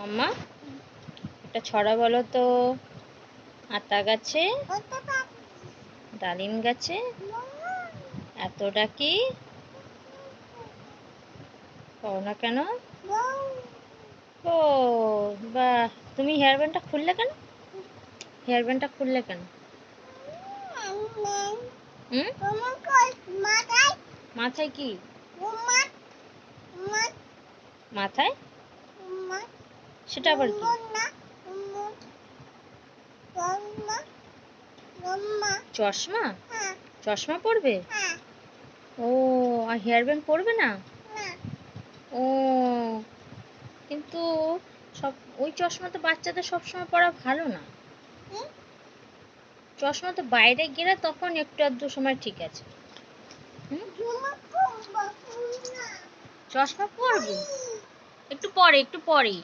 মাম্মা একটা ছড়া বলো তো। আতা গাছে, ডালিম গাছে এত ডাকি পাও না কেন? ও বাহ, তুমি হেয়ার ব্যান্ডটা খুললে কেন? হেয়ার ব্যান্ডটা খুললে কেন? মাথায় কি? মাথায় সেটা আবার কি? চশমা? চশমা পরবে? ও, আর হেয়ার ব্যান্ড পরবে না? ও, কিন্তু সব ওই চশমা তো বাচ্চাদের সবসময় পরা ভালো না। চশমা তো বাইরে গেলে তখন একটু আধটু সময় ঠিক আছে। চশমা পরবে একটু পরে, একটু পরেই।